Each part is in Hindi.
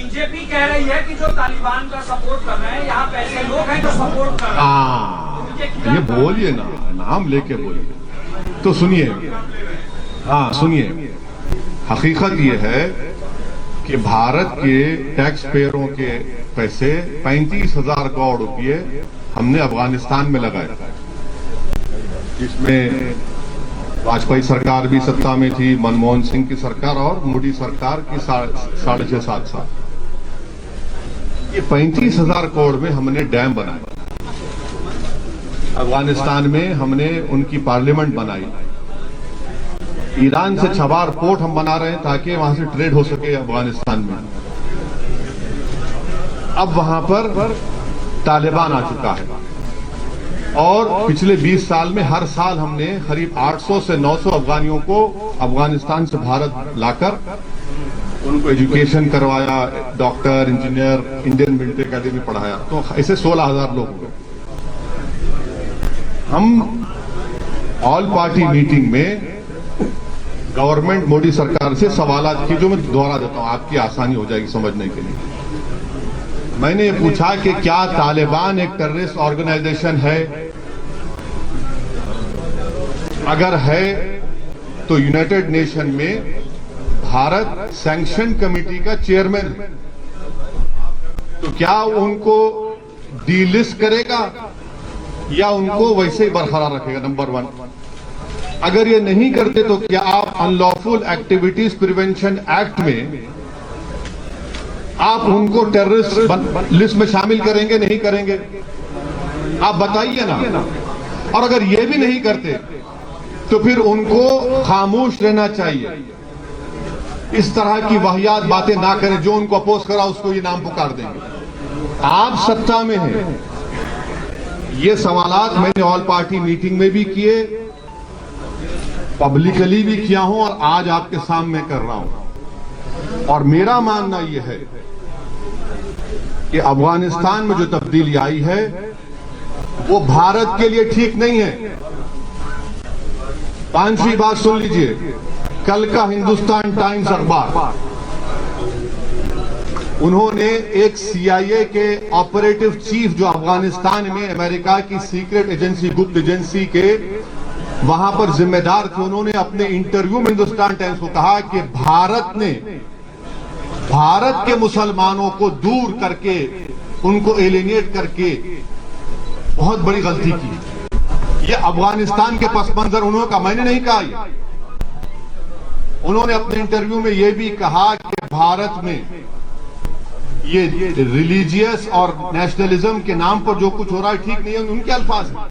बीजेपी कह रही है कि जो तालिबान का सपोर्ट कर रहे हैं, यहाँ पैसे लोग हैं जो सपोर्ट कर रहे हैं। ये बोलिए ना, नाम लेके बोलिए तो सुनिए। सुनिए, हकीकत ये है कि भारत के टैक्स पेयरों के पैसे 35,000 करोड़ रुपए हमने अफगानिस्तान में लगाए। इसमें वाजपेयी सरकार भी सत्ता में थी, मनमोहन सिंह की सरकार और मोदी सरकार की 6.5-7 साल। ये 35,000 करोड़ में हमने डैम बनाए। अफगानिस्तान में हमने उनकी पार्लियामेंट बनाई। ईरान से छबार पोर्ट हम बना रहे हैं ताकि वहां से ट्रेड हो सके अफगानिस्तान में। अब वहां पर तालिबान आ चुका है और पिछले 20 साल में हर साल हमने करीब 800 से 900 अफगानियों को अफगानिस्तान से भारत लाकर उनको एजुकेशन करवाया, doctor, engineer, Indian military academy पढ़ाया। तो ऐसे 16,000 लोग हुए। हम ऑल पार्टी मीटिंग में गवर्नमेंट मोदी सरकार से सवाल की, जो मैं दोहरा देता हूं, आपकी आसानी हो जाएगी समझने के लिए। मैंने ये पूछा कि क्या तालिबान एक टेररिस्ट ऑर्गेनाइजेशन है? अगर है तो यूनाइटेड नेशन में भारत सैंक्शन कमेटी का चेयरमैन है, तो क्या उनको डीलिस्ट करेगा या उनको वैसे ही बरकरार रखेगा? नंबर 1। अगर ये नहीं करते तो क्या आप अनलॉफुल एक्टिविटीज प्रिवेंशन एक्ट में आप उनको टेररिस्ट लिस्ट में शामिल करेंगे, नहीं करेंगे? आप बताइए ना। और अगर ये भी नहीं करते तो फिर उनको खामोश रहना चाहिए। इस तरह की वाहियात बातें ना करें। जो उनको अपोज करा उसको ये नाम पुकार देंगे। आप सत्ता में हैं। ये सवालात मैंने ऑल पार्टी मीटिंग में भी किए, पब्लिकली भी किया हूं और आज आपके सामने कर रहा हूं। और मेरा मानना यह है कि अफगानिस्तान में जो तब्दीली आई है वो भारत के लिए ठीक नहीं है। 5वीं बात सुन लीजिए। कल का हिंदुस्तान टाइम्स अखबार, उन्होंने एक CIA के ऑपरेटिव चीफ जो अफगानिस्तान में अमेरिका की सीक्रेट एजेंसी, गुप्त एजेंसी के वहां पर जिम्मेदार थे, उन्होंने अपने इंटरव्यू में हिंदुस्तान टाइम्स को कहा कि भारत ने भारत के मुसलमानों को दूर करके, उनको एलिनेट करके बहुत बड़ी गलती की। ये अफगानिस्तान के पस मंजर उन्होंने कहा, मैंने नहीं कहा ये। उन्होंने अपने इंटरव्यू में यह भी कहा कि भारत में ये रिलीजियस और नेशनलिज्म के नाम पर जो कुछ हो रहा है ठीक नहीं है। उनके अल्फाज हैं।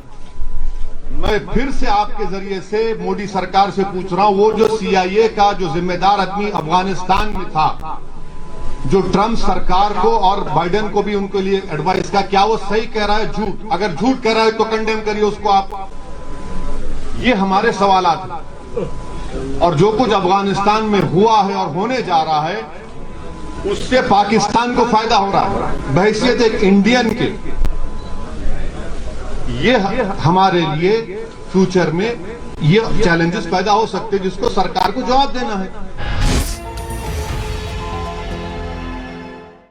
मैं फिर से आपके जरिए से मोदी सरकार से पूछ रहा हूं, वो जो CIA का जो जिम्मेदार आदमी अफगानिस्तान में था, जो ट्रंप सरकार को और बाइडेन को भी उनके लिए एडवाइस का, क्या वो सही कह रहा है, झूठ? अगर झूठ कह रहा है तो कंडेम करिए उसको आप। ये हमारे सवालात हैं। और जो कुछ अफगानिस्तान में हुआ है और होने जा रहा है उससे पाकिस्तान को फायदा हो रहा है। बहैसियत एक इंडियन के ये हमारे लिए फ्यूचर में ये चैलेंजेस पैदा हो सकते हैं जिसको सरकार को जवाब देना है।